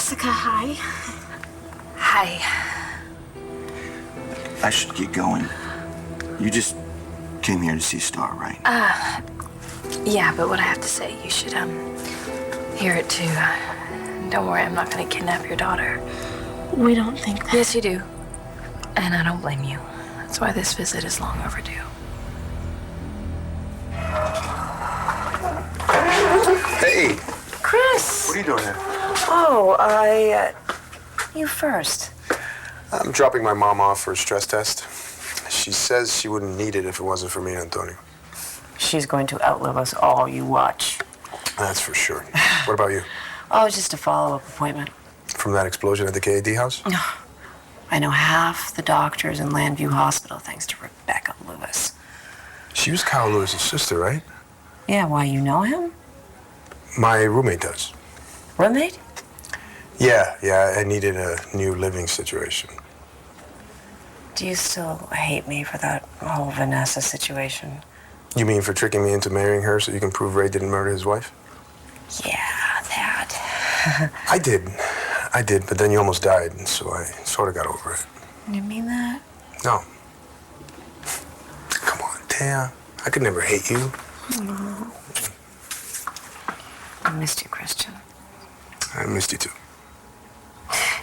Jessica, hi. Hi. I should get going. You just came here to see Star, right? Yeah, but what I have to say, you should, hear it too. Don't worry, I'm not gonna kidnap your daughter. We don't think that. Yes, you do. And I don't blame you. That's why this visit is long overdue. Hey! Chris! What are you doing here? Oh, you first. I'm dropping my mom off for a stress test. She says she wouldn't need it if it wasn't for me and Antonio. She's going to outlive us all, you watch. That's for sure. What about you? Oh, just a follow-up appointment. From that explosion at the KAD house? I know half the doctors in Landview Hospital thanks to Rebecca Lewis. She was Kyle Lewis's sister, right? Yeah, why, you know him? My roommate does. Roommate? Yeah, I needed a new living situation. Do you still hate me for that whole Vanessa situation? You mean for tricking me into marrying her so you can prove Ray didn't murder his wife? Yeah, that. I did, but then you almost died, and so I sort of got over it. You mean that? No. Come on, Taya. I could never hate you. No. I missed you, Christian. I missed you too.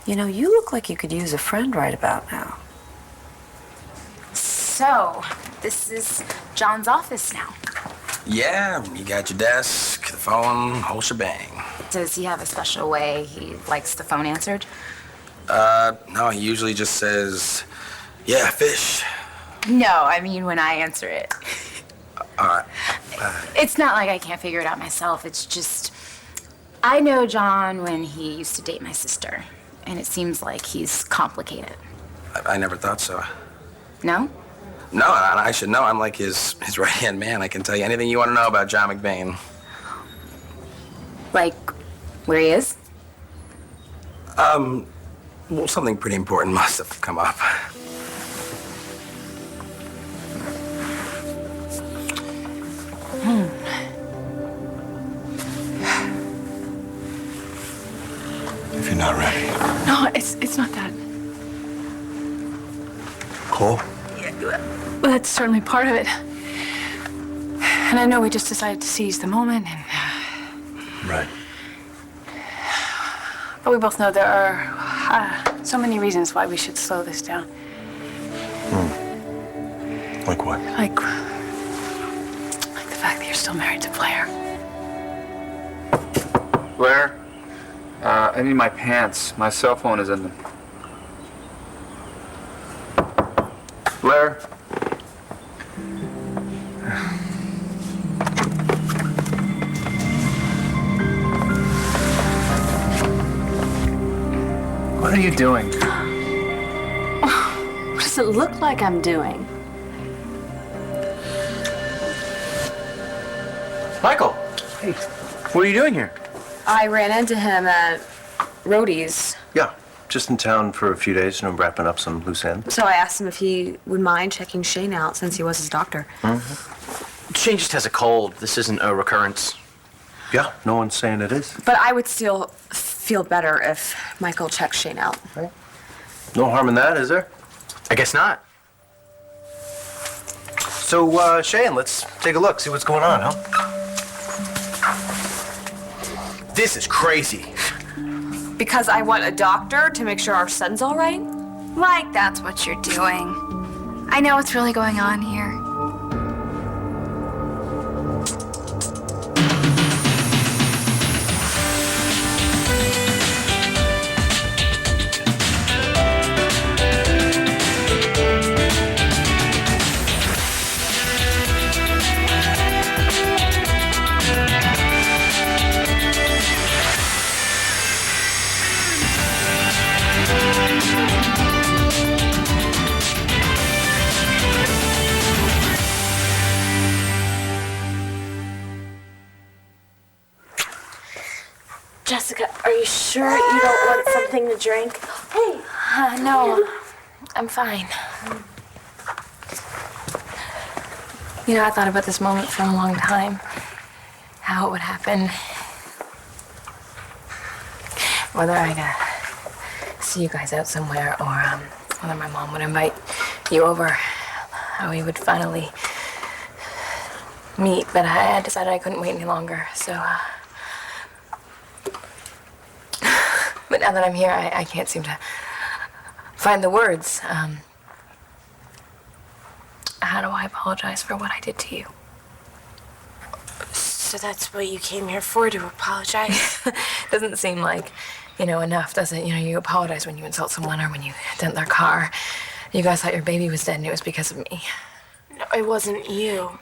You know, you look like you could use a friend right about now. So, this is John's office now. Yeah, you got your desk, the phone, whole shebang. Does he have a special way he likes the phone answered? No, he usually just says, yeah, fish. No, I mean when I answer it. All right. It's not like I can't figure it out myself. It's just, I know John when he used to date my sister, and it seems like he's complicated. I never thought so. No? No, I should know. I'm like his right-hand man. I can tell you anything you want to know about John McBain. Like, where he is? Well, something pretty important must have come up. If you're not ready. No, it's not that. Cole? Well, that's certainly part of it. And I know we just decided to seize the moment, and... Right. But we both know there are so many reasons why we should slow this down. Like what? Like the fact that you're still married to Blair. Blair, I need my pants. My cell phone is in them. Blair? What are you doing? What does it look like I'm doing? Michael! Hey, what are you doing here? I ran into him at Rhodey's. Yeah, just in town for a few days and I'm wrapping up some loose ends. So I asked him if he would mind checking Shane out since he was his doctor. Shane just has a cold. This isn't a recurrence. Yeah, no one's saying it is. But I would still feel better if Michael checked Shane out. Right. No harm in that, is there? I guess not. So, Shane, let's take a look, see what's going on, huh? This is crazy. Because I want a doctor to make sure our son's all right? Like that's what you're doing. I know what's really going on here. Jessica, are you sure you don't want something to drink? Hey! No, I'm fine. You know, I thought about this moment for a long time. How it would happen. whether I'd see you guys out somewhere or whether my mom would invite you over, how we would finally meet. But I decided I couldn't wait any longer, so... But now that I'm here, I can't seem to find the words. How do I apologize for what I did to you? So that's what you came here for, to apologize? Doesn't seem like, enough, does it? You apologize when you insult someone or when you dent their car. You guys thought your baby was dead and it was because of me. No, it wasn't you.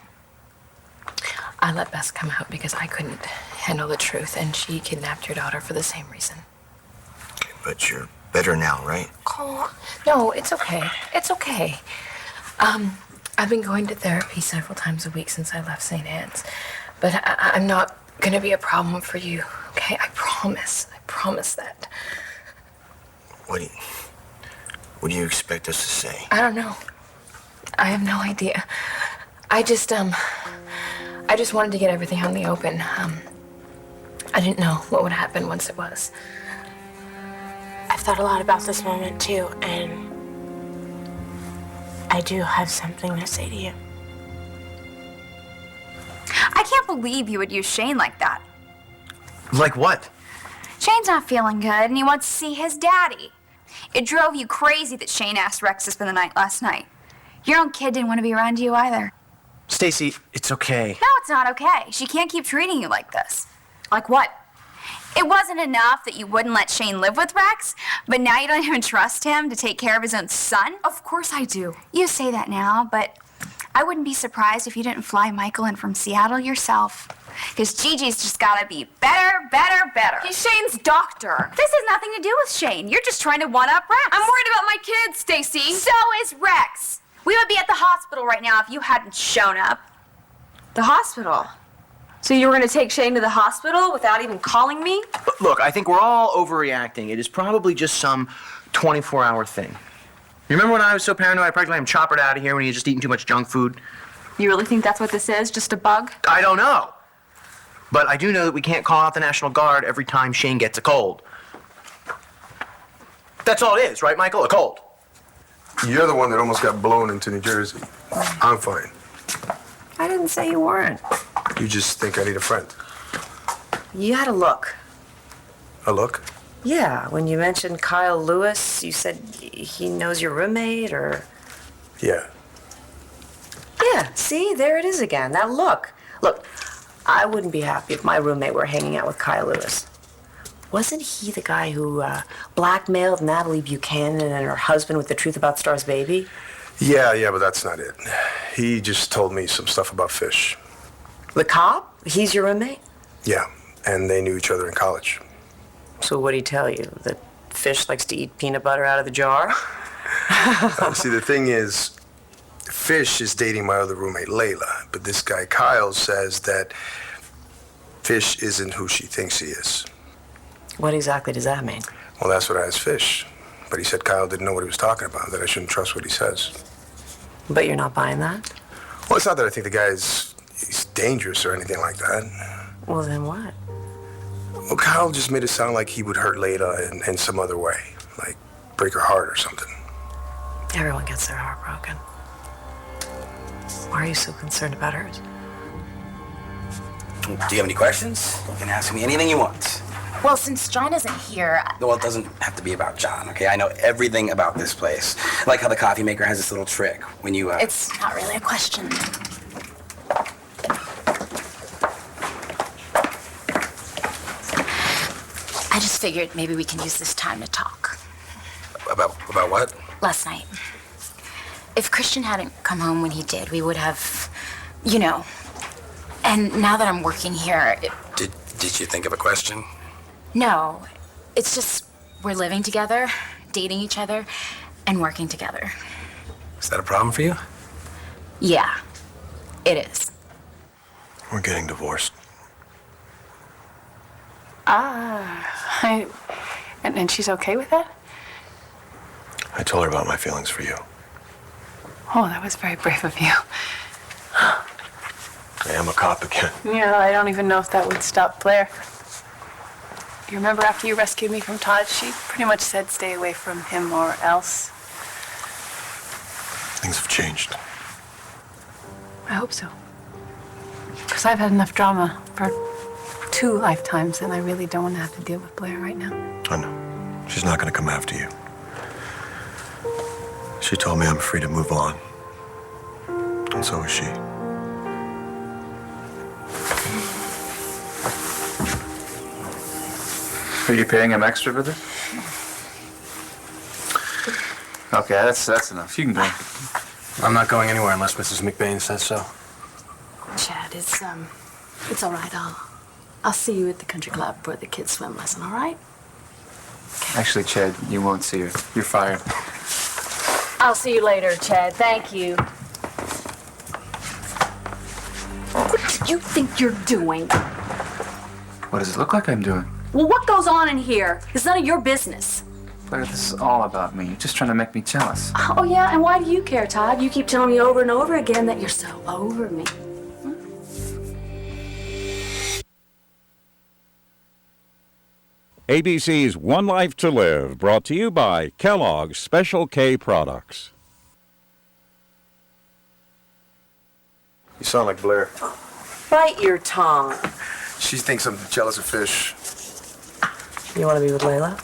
I let Bess come out because I couldn't handle the truth, and she kidnapped your daughter for the same reason. But you're better now, right? Cole. No, it's okay. It's okay. I've been going to therapy several times a week since I left St. Anne's, but I'm not gonna be a problem for you, okay? I promise. I promise that. What do you expect us to say? I don't know. I have no idea. I just wanted to get everything out in the open. I didn't know what would happen once it was. I've thought a lot about this moment too, and I do have something to say to you. I can't believe you would use Shane like that. Like what? Shane's not feeling good, and he wants to see his daddy. It drove you crazy that Shane asked Rex to spend the night last night. Your own kid didn't want to be around you either. Stacy, it's okay. No, it's not okay. She can't keep treating you like this. Like what? It wasn't enough that you wouldn't let Shane live with Rex, but now you don't even trust him to take care of his own son? Of course I do. You say that now, but I wouldn't be surprised if you didn't fly Michael in from Seattle yourself. Because Gigi's just gotta be better, better, better. He's Shane's doctor. This has nothing to do with Shane. You're just trying to one-up Rex. I'm worried about my kids, Stacy. So is Rex. We would be at the hospital right now if you hadn't shown up. The hospital? So you were gonna take Shane to the hospital without even calling me? Look, I think we're all overreacting. It is probably just some 24-hour thing. You remember when I was so paranoid I practically had him choppered out of here when he had just eaten too much junk food? You really think that's what this is? Just a bug? I don't know. But I do know that we can't call out the National Guard every time Shane gets a cold. That's all it is, right, Michael? A cold. You're the one that almost got blown into New Jersey. I'm fine. I didn't say you weren't. You just think I need a friend. You had a look. A look? Yeah, when you mentioned Kyle Lewis, you said he knows your roommate, or... Yeah. Yeah, see, there it is again, that look. Look, I wouldn't be happy if my roommate were hanging out with Kyle Lewis. Wasn't he the guy who blackmailed Natalie Buchanan and her husband with the truth about Star's baby? Yeah, but that's not it. He just told me some stuff about Fish. The cop? He's your roommate? Yeah, and they knew each other in college. So what'd he tell you? That Fish likes to eat peanut butter out of the jar? See, the thing is, Fish is dating my other roommate, Layla, but this guy, Kyle, says that Fish isn't who she thinks he is. What exactly does that mean? Well, that's what I asked Fish. But he said Kyle didn't know what he was talking about, that I shouldn't trust what he says. But you're not buying that? Well, it's not that I think the guy's he's dangerous or anything like that. Well, then what? Well, Kyle just made it sound like he would hurt Layla in some other way, like break her heart or something. Everyone gets their heart broken. Why are you so concerned about hers? Do you have any questions? You can ask me anything you want. Well, since John isn't here, Well, it doesn't have to be about John, okay? I know everything about this place. Like how the coffee maker has this little trick when you, it's not really a question. I just figured maybe we can use this time to talk. About what? Last night. If Christian hadn't come home when he did, we would have, And now that I'm working here... Did you think of a question? No. It's just we're living together, dating each other, and working together. Is that a problem for you? Yeah, it is. We're getting divorced. And she's okay with that? I told her about my feelings for you. Oh, that was very brave of you. I am a cop again. Yeah, I don't even know if that would stop Blair. You remember after you rescued me from Todd, she pretty much said stay away from him or else. Things have changed. I hope so. Because I've had enough drama for 2 lifetimes, and I really don't want to have to deal with Blair right now. I know. She's not going to come after you. She told me I'm free to move on. And so is she. Are you paying him extra for this? Okay, that's enough. You can go. I'm not going anywhere unless Mrs. McBain says so. Chad, it's all right. I'll see you at the country club for the kids' swim lesson, all right? Actually, Chad, you won't see her. You're fired. I'll see you later, Chad. Thank you. What do you think you're doing? What does it look like I'm doing? Well, what goes on in here is none of your business. Blair, this is all about me. You're just trying to make me jealous. Oh, yeah, and why do you care, Todd? You keep telling me over and over again that you're so over me. ABC's One Life to Live, brought to you by Kellogg's Special K products. You sound like Blair. Bite your tongue. She thinks I'm jealous of Fish. You want to be with Layla?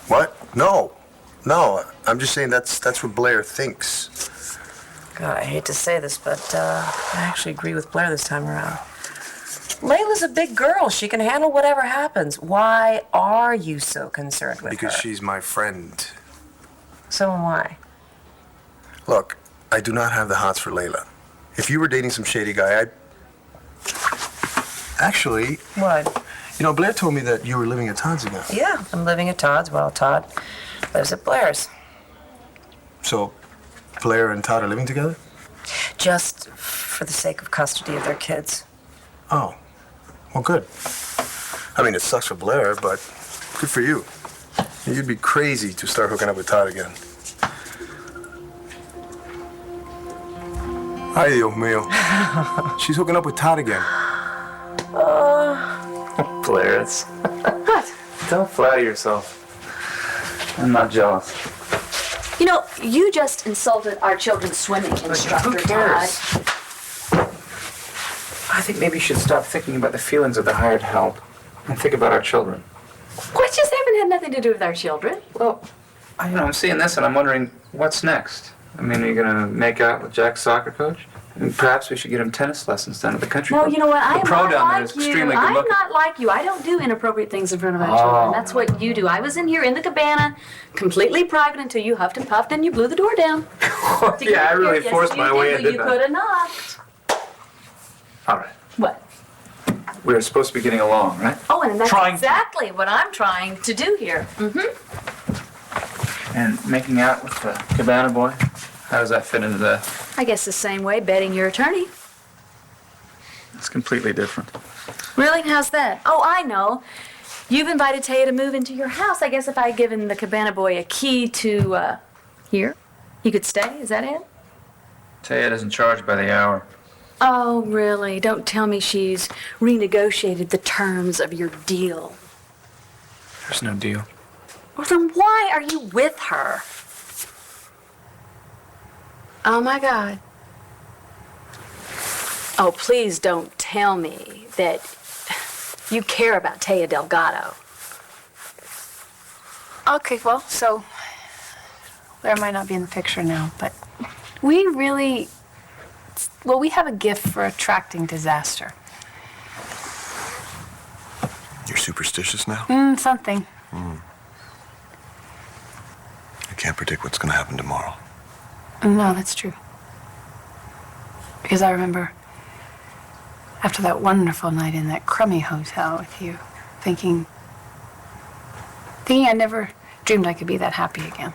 What? No. No, I'm just saying that's what Blair thinks. God, I hate to say this, but I actually agree with Blair this time around. Layla's a big girl. She can handle whatever happens. Why are you so concerned with her? Because she's my friend. So am I. Look, I do not have the hots for Layla. If you were dating some shady guy, I'd... Actually... What? You know, Blair told me that you were living at Todd's again. Yeah, I'm living at Todd's while Todd lives at Blair's. So, Blair and Todd are living together? Just for the sake of custody of their kids. Oh. Well, good. I mean, it sucks for Blair, but good for you. You'd be crazy to start hooking up with Todd again. Ay, Dios mío. She's hooking up with Todd again. Blair, it's... What? Don't flatter yourself. I'm not jealous. You know, you just insulted our children's swimming instructor, Who cares? Todd. I think maybe you should stop thinking about the feelings of the hired help and think about our children. What just haven't had nothing to do with our children? Well, I'm seeing this and I'm wondering what's next. I mean, are you going to make out with Jack's soccer coach? And perhaps we should get him tennis lessons down at the country No, club. you know what? I The am pro not down there like is you. extremely good I'm looking. not like you. I don't do inappropriate things in front of our children. That's what you do. I was in here in the cabana, completely private until you huffed and puffed and you blew the door down. Yeah, I really forced my way into into You that. could have knocked. All right. What? We were supposed to be getting along, right? Oh, and that's Trying- exactly what I'm trying to do here. Mm-hmm. And making out with the cabana boy? How does that fit into that? I guess the same way betting your attorney. It's completely different. Really? How's that? Oh, I know. You've invited Taya to move into your house. I guess if I had given the cabana boy a key to, here, he could stay. Is that it? Taya doesn't charge by the hour. Oh, really? Don't tell me she's renegotiated the terms of your deal. There's no deal. Well, then why are you with her? Oh, my God. Oh, please don't tell me that you care about Taya Delgado. Okay, well, so Blair might not be in the picture now, but we really, well, we have a gift for attracting disaster. You're superstitious now? Something. I can't predict what's going to happen tomorrow. No, that's true. Because I remember after that wonderful night in that crummy hotel with you, thinking I never dreamed I could be that happy again.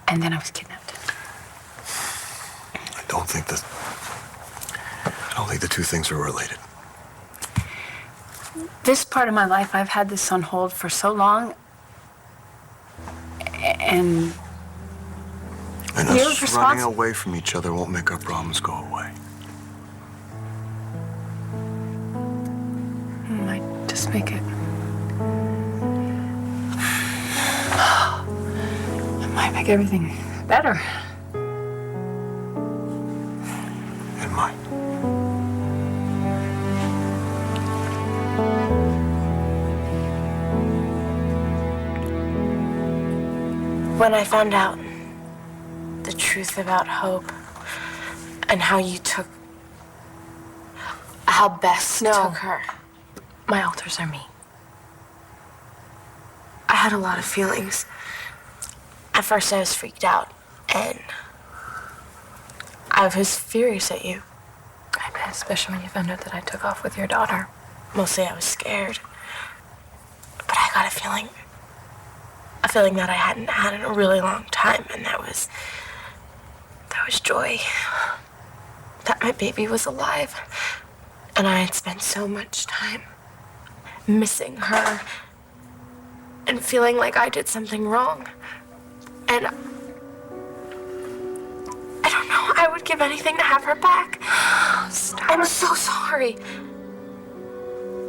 And then I was kidnapped. I don't think the two things are related. This part of my life, I've had this on hold for so long, and And you're us running away from each other won't make our problems go away. Just make it. It might make everything better. It might. When I found out the truth about Hope and how Bess took her. My alters are me. I had a lot of feelings. At first I was freaked out, and I was furious at you. I bet, especially when you found out that I took off with your daughter. Mostly I was scared. But I got a feeling that I hadn't had in a really long time, and that was joy. That my baby was alive. And I had spent so much time missing her and feeling like I did something wrong. And I don't know, I would give anything to have her back. Stop. I'm so sorry.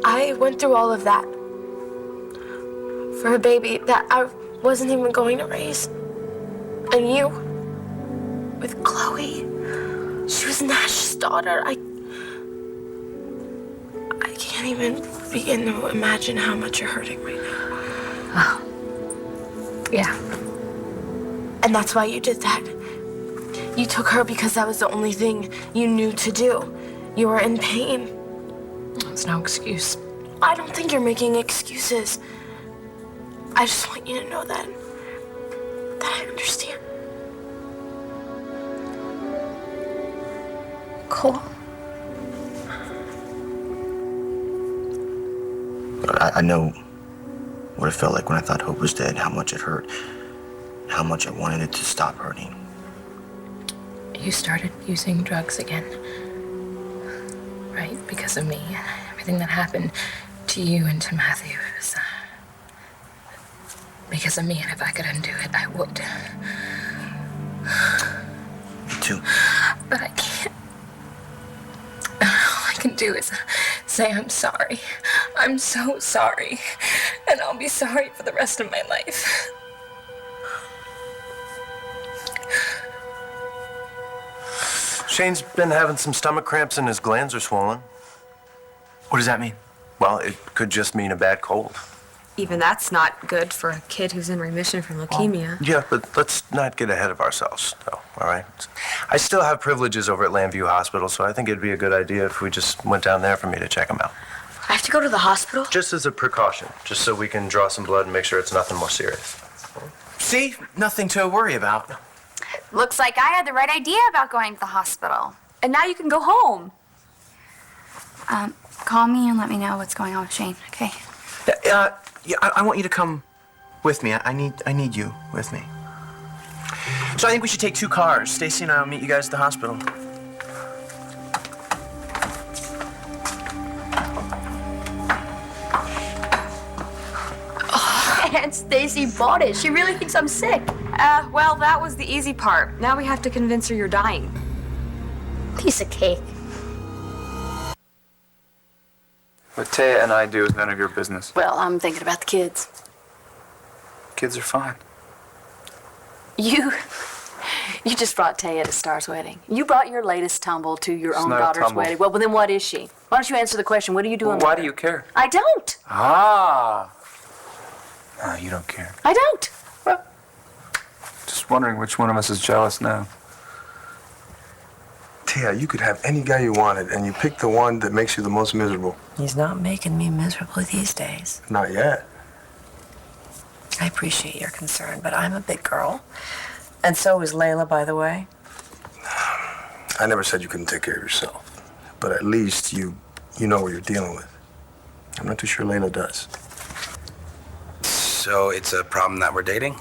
I went through all of that for a baby that I wasn't even going to raise. And you, with Chloe, she was Nash's daughter. I can't even begin to imagine how much you're hurting right now. Oh. Yeah. And that's why you did that. You took her because that was the only thing you knew to do. You were in pain. That's no excuse. I don't think you're making excuses. I just want you to know that I understand. Cool. I know what it felt like when I thought Hope was dead, how much it hurt, how much I wanted it to stop hurting. You started using drugs again, right? Because of me and everything that happened to you and to Matthew. It was because of me, and if I could undo it, I would. Me too. But I can't. All I can do is say I'm sorry. I'm so sorry. And I'll be sorry for the rest of my life. Shane's been having some stomach cramps and his glands are swollen. What does that mean? Well, it could just mean a bad cold. Even that's not good for a kid who's in remission from leukemia. Yeah, but let's not get ahead of ourselves, though, all right? I still have privileges over at Landview Hospital, so I think it'd be a good idea if we just went down there for me to check him out. I have to go to the hospital? Just as a precaution, just so we can draw some blood and make sure it's nothing more serious. See? Nothing to worry about. Looks like I had the right idea about going to the hospital. And now you can go home. Call me and let me know what's going on with Shane, okay? Yeah, I want you to come with me. I need you with me. So I think we should take 2 cars. Stacy and I will meet you guys at the hospital. And Stacy bought it. She really thinks I'm sick. Well, that was the easy part. Now we have to convince her you're dying. Piece of cake. What Taya and I do is none of your business. Well, I'm thinking about the kids. Kids are fine. You just brought Taya to Star's wedding. You brought your latest tumble to your own not a daughter's tumble. wedding. Well, then what is she? Why don't you answer the question? What are you doing Why with do her? you care? I don't. Ah. No, you don't care. I don't. Just wondering which one of us is jealous now. Tia, you could have any guy you wanted, and you pick the one that makes you the most miserable. He's not making me miserable these days. Not yet. I appreciate your concern, but I'm a big girl. And so is Layla, by the way. I never said you couldn't take care of yourself, but at least you know what you're dealing with. I'm not too sure Layla does. So it's a problem that we're dating?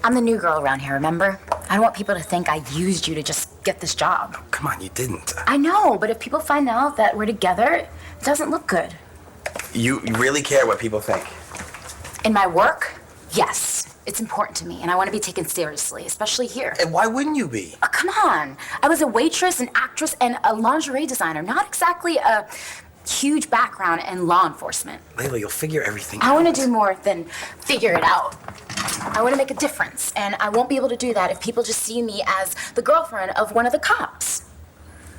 I'm the new girl around here, remember? I don't want people to think I used you to just get this job. Oh, come on, you didn't. I know, but if people find out that we're together, it doesn't look good. You really care what people think? In my work, yes. It's important to me, and I want to be taken seriously, especially here. And why wouldn't you be? Come on. I was a waitress, an actress, and a lingerie designer. Not exactly a huge background in law enforcement. Layla, you'll figure everything I out. want to do more than figure it out. I want to make a difference, and I won't be able to do that if people just see me as the girlfriend of one of the cops.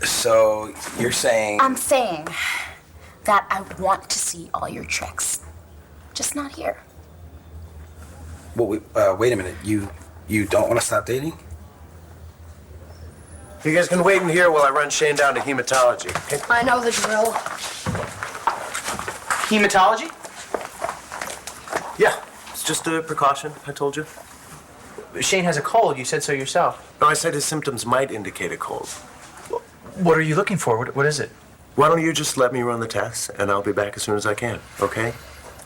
So, you're saying... I'm saying that I want to see all your tricks, just not here. Well, wait a minute. You don't want to stop dating? You guys can wait in here while I run Shane down to hematology. Okay? I know the drill. Hematology? Yeah, it's just a precaution, I told you. Shane has a cold. You said so yourself. No, I said his symptoms might indicate a cold. What are you looking for? What is it? Why don't you just let me run the tests, and I'll be back as soon as I can, okay?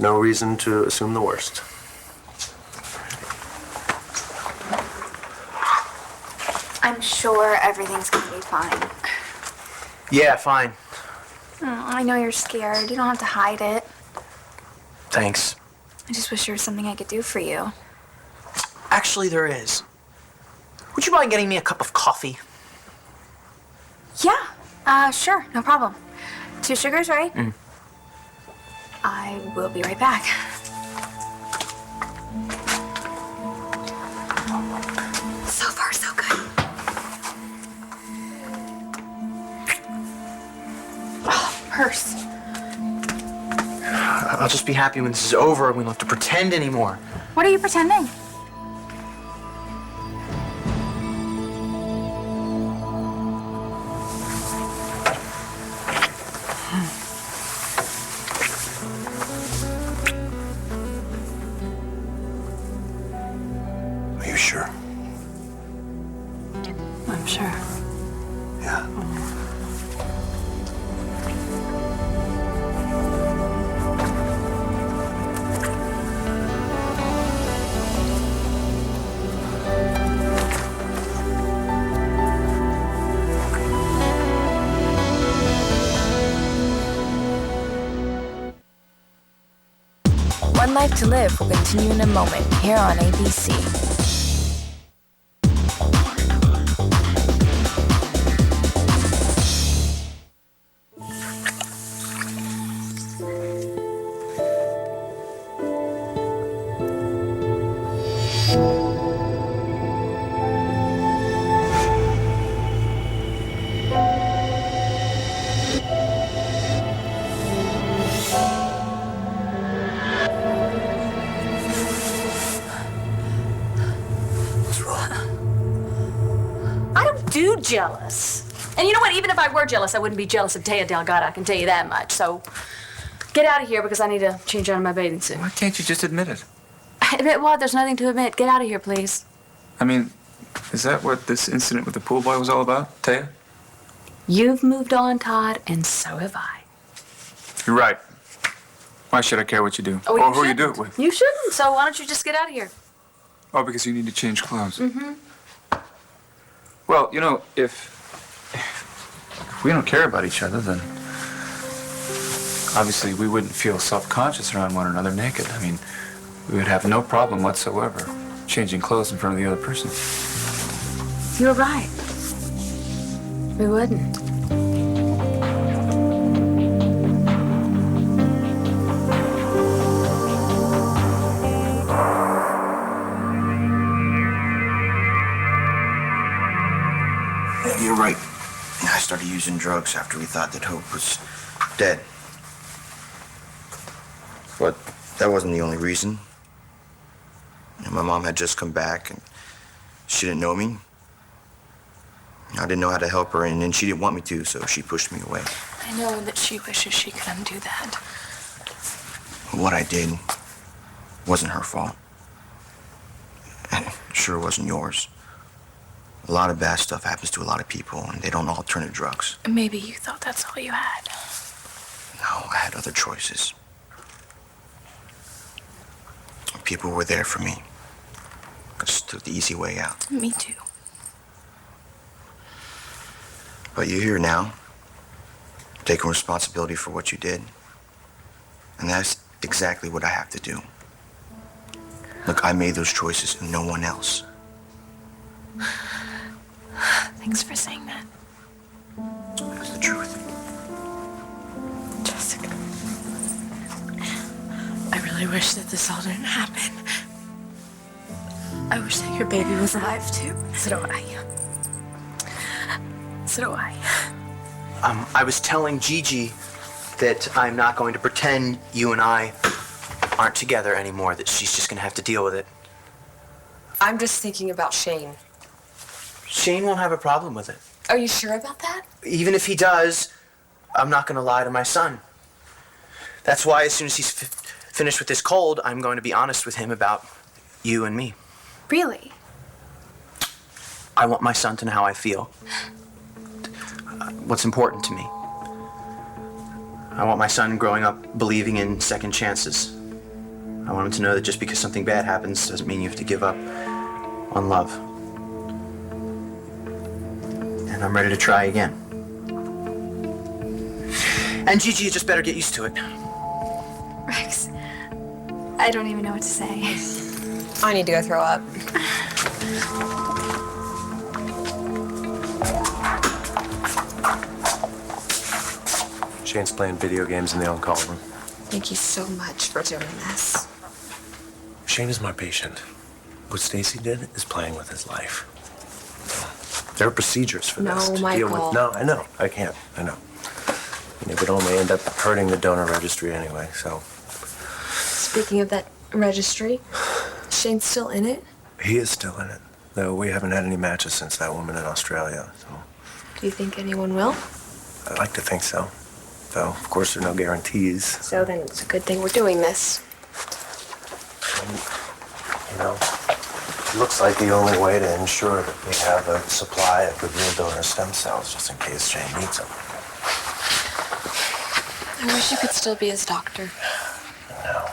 No reason to assume the worst. I'm sure everything's gonna be fine. Yeah, fine. Oh, I know you're scared. You don't have to hide it. Thanks. I just wish there was something I could do for you. Actually, there is. Would you mind getting me a cup of coffee? Yeah, sure, no problem. 2 sugars, right? I will be right back. So far, so good. Oh, purse. I'll just be happy when this is over and we don't have to pretend anymore. What are you pretending? Are you sure? I'm sure. Yeah. One Life to Live will continue in a moment here on ABC. Jealous. And you know what? Even if I were jealous, I wouldn't be jealous of Taya Delgado. I can tell you that much. So get out of here because I need to change out of my bathing suit. Why can't you just admit it? Admit what? There's nothing to admit. Get out of here, please. I mean, is that what this incident with the pool boy was all about, Taya? You've moved on, Todd, and so have I. You're right. Why should I care what you do? Oh, or who you do it with? You shouldn't. So why don't you just get out of here? Oh, because you need to change clothes. Mm-hmm. Well, you know, if we don't care about each other, then obviously we wouldn't feel self-conscious around one another naked. I mean, we would have no problem whatsoever changing clothes in front of the other person. You're right. We wouldn't. You're right. I started using drugs after we thought that Hope was dead. But that wasn't the only reason. My mom had just come back, and she didn't know me. I didn't know how to help her, and then she didn't want me to, so she pushed me away. I know that she wishes she could undo that. What I did wasn't her fault. And it sure wasn't yours. A lot of bad stuff happens to a lot of people, and they don't all turn to drugs. Maybe you thought that's all you had. No, I had other choices. People were there for me. I just took the easy way out. Me too. But you're here now, taking responsibility for what you did. And that's exactly what I have to do. Look, I made those choices and no one else. Thanks for saying that. That's the truth. Just really wish that this all didn't happen. I wish that your baby was alive too. So do I. So do I. I was telling Gigi that I'm not going to pretend you and I aren't together anymore, that she's just gonna have to deal with it. I'm just thinking about Shane. Shane won't have a problem with it. Are you sure about that? Even if he does, I'm not gonna lie to my son. That's why as soon as he's finished with this cold, I'm going to be honest with him about you and me. Really? I want my son to know how I feel. What's important to me. I want my son growing up believing in second chances. I want him to know that just because something bad happens doesn't mean you have to give up on love. And I'm ready to try again. And Gigi, you just better get used to it. Rex, I don't even know what to say. I need to go throw up. Shane's playing video games in the on-call room. Thank you so much for doing this. Shane is my patient. What Stacy did is playing with his life. There are procedures for this to deal with. No, I know. I can't. I know. And it would only end up hurting the donor registry anyway, so. Speaking of that registry, Shane's still in it? He is still in it, though we haven't had any matches since that woman in Australia, so. Do you think anyone will? I'd like to think so. Though, of course, there are no guarantees. So then it's a good thing we're doing this. You know, it looks like the only way to ensure that we have a supply of the real donor stem cells, just in case Shane needs them. I wish you could still be his doctor. No.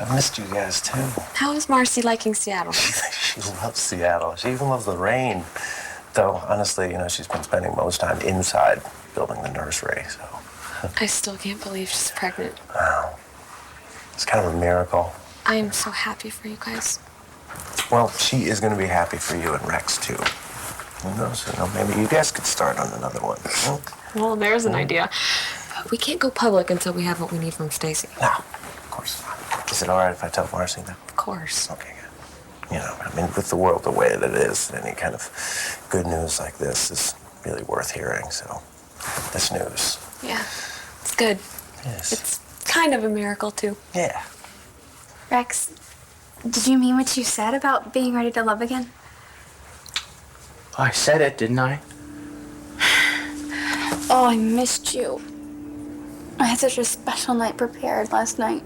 I've missed you guys, too. How is Marcy liking Seattle? She loves Seattle. She even loves the rain. Though, honestly, you know, she's been spending most time inside building the nursery, so. I still can't believe she's pregnant. Wow. It's kind of a miracle. I am so happy for you guys. Well, she is going to be happy for you and Rex, too. Who knows? You know, maybe you guys could start on another one. Well, there's an idea. We can't go public until we have what we need from Stacy. No, of course not. Is it all right if I tell Marcy then? Of course. Okay, good. You know, I mean, with the world the way that it is, any kind of good news like this is really worth hearing, so this news. Yeah, it's good. Yes. It's kind of a miracle, too. Yeah. Rex, did you mean what you said about being ready to love again? I said it, didn't I? Oh, I missed you. I had such a special night prepared last night.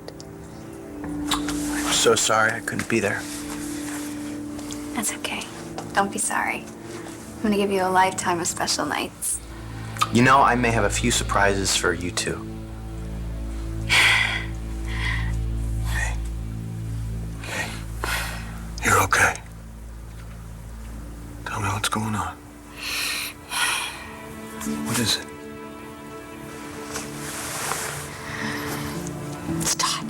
I'm so sorry I couldn't be there. That's okay. Don't be sorry. I'm gonna give you a lifetime of special nights. You know, I may have a few surprises for you, too. You're okay. Tell me what's going on. What is it? It's Todd.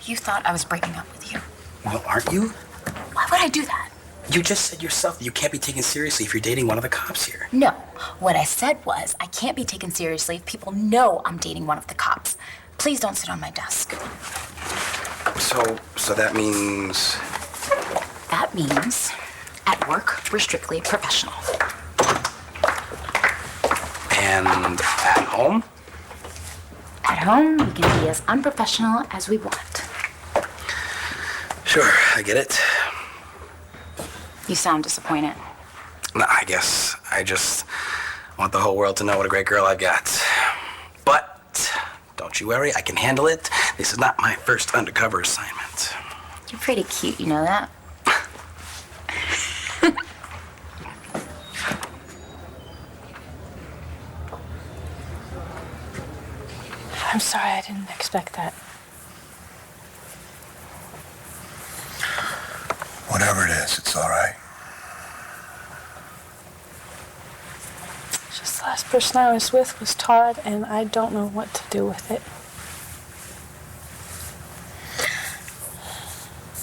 You thought I was breaking up with you. Well, aren't you? Why would I do that? You just said yourself that you can't be taken seriously if you're dating one of the cops here. No, what I said was I can't be taken seriously if people know I'm dating one of the cops. Please don't sit on my desk. So that means... That means at work, we're strictly professional. And at home? At home, we can be as unprofessional as we want. Sure, I get it. You sound disappointed. No, I guess I just want the whole world to know what a great girl I've got. But don't you worry, I can handle it. This is not my first undercover assignment. You're pretty cute, you know that? I'm sorry, I didn't expect that. Whatever it is, it's all right. Just the last person I was with was Todd, and I don't know what to do with it.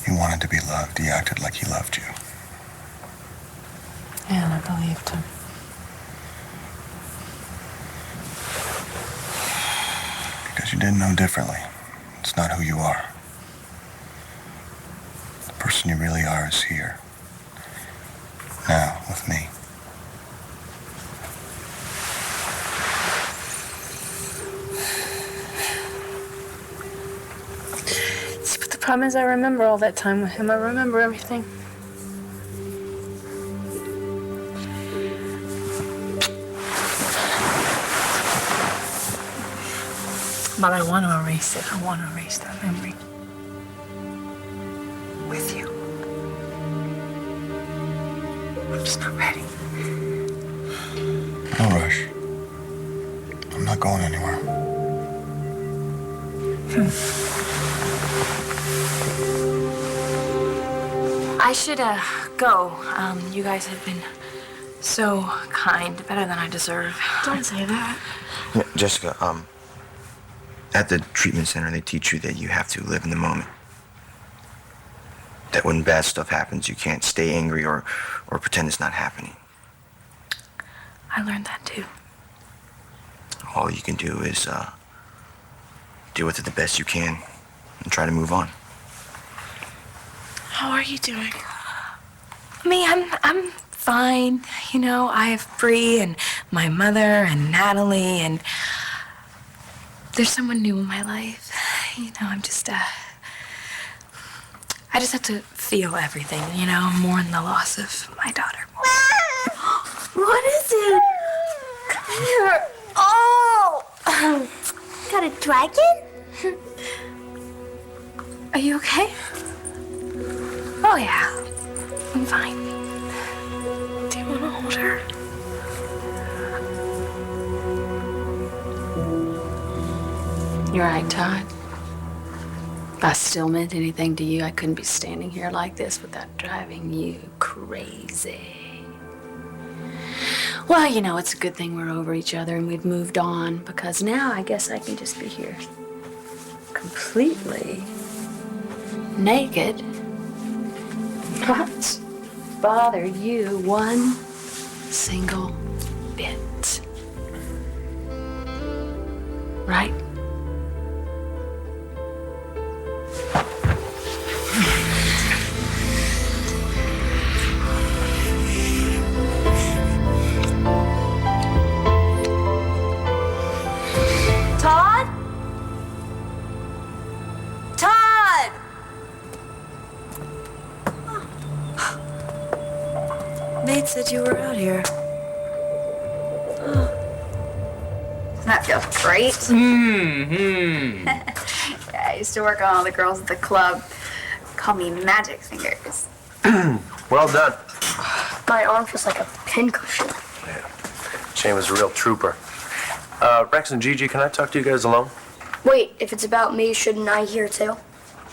He wanted to be loved. He acted like he loved you. And I believed him. you didn't know differently. It's not who you are. The person you really are is here. Now, with me. See, but the problem is I remember all that time with him. I remember everything. But I want to erase it. I want to erase that memory. With you. I'm just not ready. No rush. I'm not going anywhere. I should go. You guys have been so kind, better than I deserve. Don't say that. Yeah, Jessica, at the treatment center, they teach you that you have to live in the moment. That when bad stuff happens, you can't stay angry or pretend it's not happening. I learned that too. All you can do is deal with it the best you can and try to move on. How are you doing? Me, I'm fine. You know, I have Bree and my mother and Natalie, and there's someone new in my life. You know, I just have to feel everything, you know, mourn the loss of my daughter. What is it? Come here. Oh! Got a dragon? Are you okay? Oh, yeah. I'm fine. Do you want to hold her? You're right, Todd. If I still meant anything to you, I couldn't be standing here like this without driving you crazy. Well, you know, it's a good thing we're over each other and we've moved on, because now I guess I can just be here completely naked. Not bother you one single bit. Right? Todd? Todd! Nate said you were out here. Doesn't that feel great? Mm-hmm. Yeah, I used to work on all the girls at the club. Call me Magic Fingers. Well done. My arm feels like a pincushion. Yeah. Shane was a real trooper. Rex and Gigi, can I talk to you guys alone? Wait, if it's about me, shouldn't I hear too?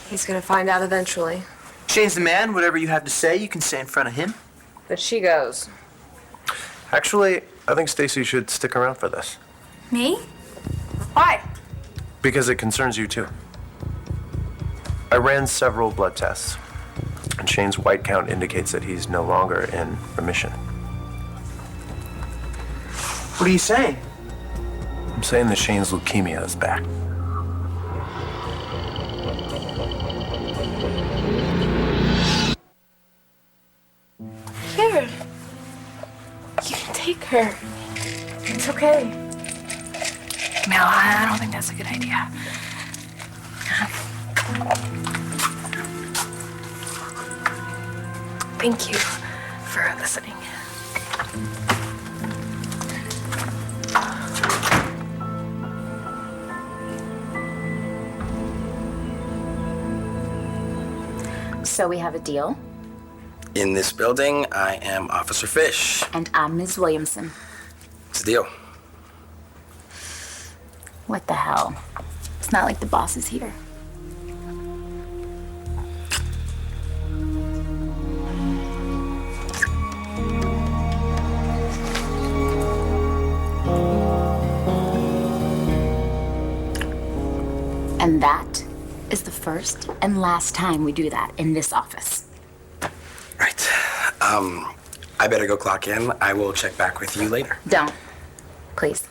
He's gonna find out eventually. Shane's the man. Whatever you have to say, you can say in front of him. But she goes. Actually, I think Stacy should stick around for this. Me? Why? Because it concerns you too. I ran several blood tests, and Shane's white count indicates that he's no longer in remission. What are you saying? I'm saying that Shane's leukemia is back. Here. You can take her. It's okay. No, I don't think that's a good idea. Thank you for listening. So we have a deal, In this building, I am Officer Fish. and I'm Ms. Williamson. It's a deal. What the hell? It's not like the boss is here. And that is the first and last time we do that in this office. Right. I better go clock in. I will check back with you later. Don't. Please.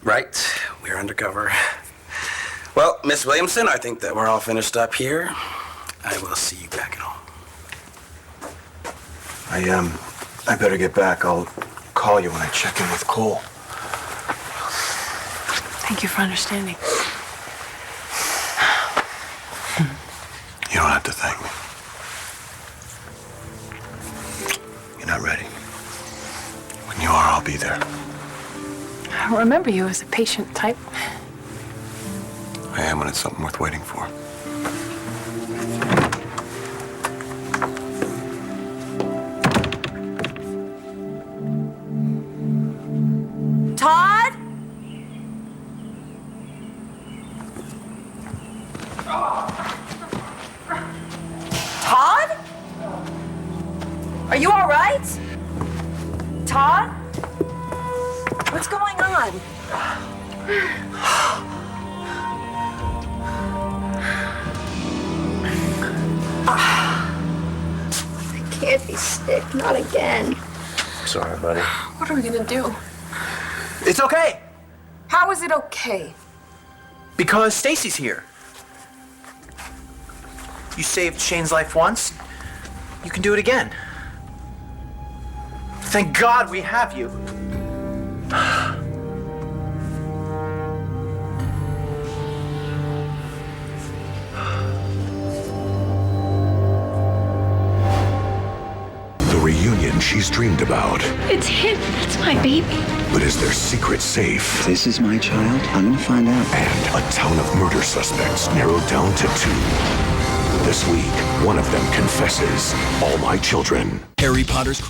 Right. We're undercover. Well, Miss Williamson, I think that we're all finished up here. I will see you back at home. I better get back. I'll call you when I check in with Cole. Thank you for understanding. You don't have to thank me. You're not ready. When you are, I'll be there. I don't remember you as a patient type. I am when it's something worth waiting for. Todd? Todd? Are you all right? Todd? What's going on? I can't be sick, not again. Sorry, buddy. What are we gonna do? It's okay, How is it okay? because Stacy's here. You saved Shane's life once, you can do it again. Thank God we have you. The reunion she's dreamed about. It's him. That's my baby. But is their secret safe? This is my child. I'm gonna find out. And a town of murder suspects narrowed down to 2. This week, one of them confesses, all my children. Harry Potter's